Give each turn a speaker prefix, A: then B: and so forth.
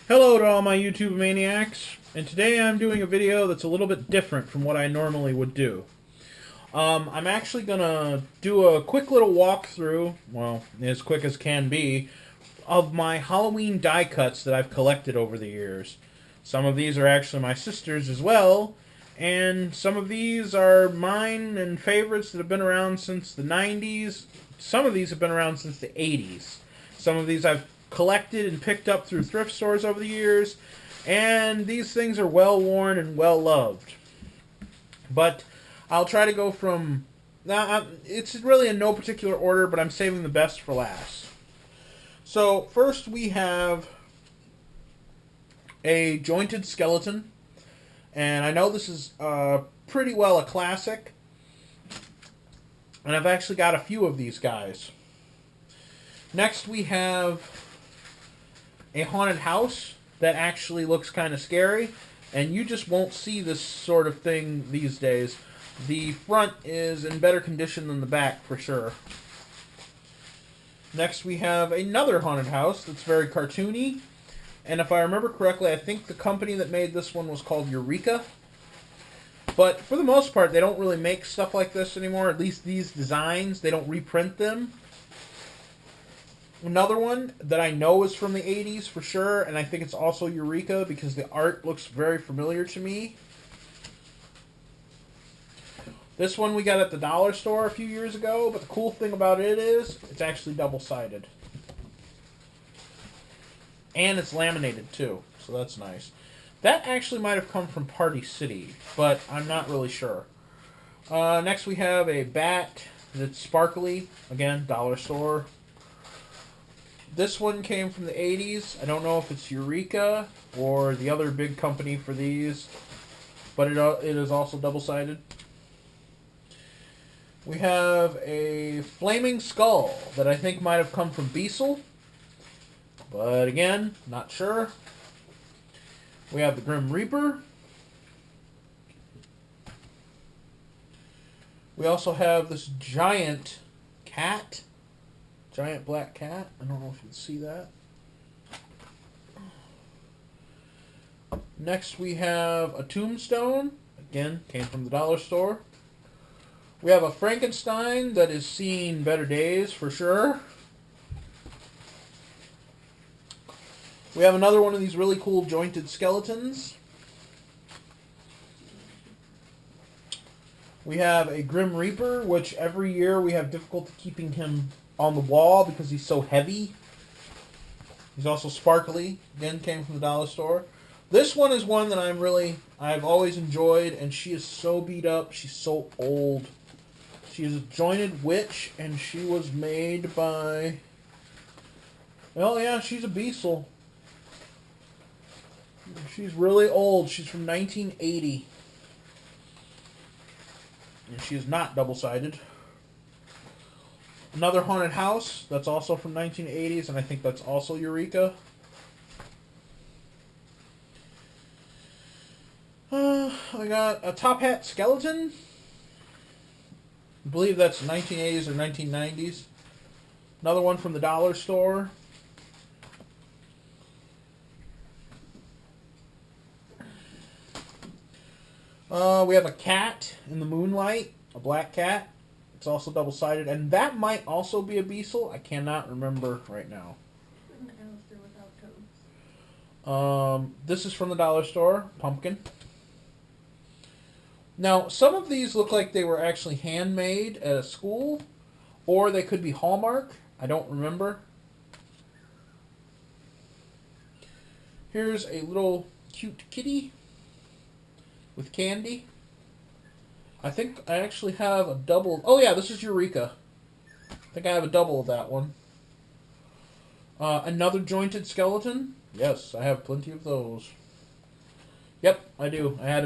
A: Hello to all my YouTube maniacs, and today I'm doing a video that's a little bit different from what I normally would do. I'm actually going to do a quick little walkthrough, well, as quick as can be, of my Halloween die cuts that I've collected over the years. Some of these are actually my sister's as well, and some of these are mine and favorites that have been around since the 90s. Some of these have been around since the 80s. Some of these I've collected and picked up through thrift stores over the years, and these things are well worn and well loved. But I'll try to go from now. It's really in no particular order, but I'm saving the best for last. So first we have a jointed skeleton, and I know this is pretty well a classic, and I've actually got a few of these guys. Next we have a haunted house that actually looks kind of scary, and you just won't see this sort of thing these days. The front is in better condition than the back for sure. Next we have another haunted house that's very cartoony, and if I remember correctly, I think the company that made this one was called Eureka. But for the most part, they don't really make stuff like this anymore, at least these designs. They don't reprint them. Another one that I know is from the 80s for sure, and I think it's also Eureka because the art looks very familiar to me. This one we got at the dollar store a few years ago, but the cool thing about it is it's actually double-sided. And it's laminated too, so that's nice. That actually might have come from Party City, but I'm not really sure. Next we have a bat that's sparkly. Again, dollar store. This one came from the 80s. I don't know if it's Eureka or the other big company for these, but it is also double-sided. We have a flaming skull that I think might have come from Beasel, but again, not sure. We have the Grim Reaper. We also have this giant cat. Giant black cat. I don't know if you can see that. Next we have a tombstone. Again, came from the dollar store. We have a Frankenstein that has seen better days for sure. We have another one of these really cool jointed skeletons. We have a Grim Reaper, which every year we have difficulty keeping him on the wall because he's so heavy. He's also sparkly. Again, came from the dollar store. This one is one that I've always enjoyed, and she is so beat up. She's so old. She is a jointed witch, and she was made by... Well, yeah, she's a Beasel. She's really old. She's from 1980. And she is not double-sided. Another haunted house that's also from 1980s, and I think that's also Eureka. I got a top hat skeleton. I believe that's 1980s or 1990s. Another one from the dollar store. We have a cat in the moonlight, a black cat. It's also double-sided, and that might also be a Beasel. I cannot remember right now. This is from the dollar store, pumpkin. Now, some of these look like they were actually handmade at a school, or they could be hallmark. I don't remember. Here's a little cute kitty with candy. I think I actually have a double... Oh yeah, this is Eureka. I think I have a double of that one. Another jointed skeleton. Yes, I have plenty of those. Yep, I do. I had a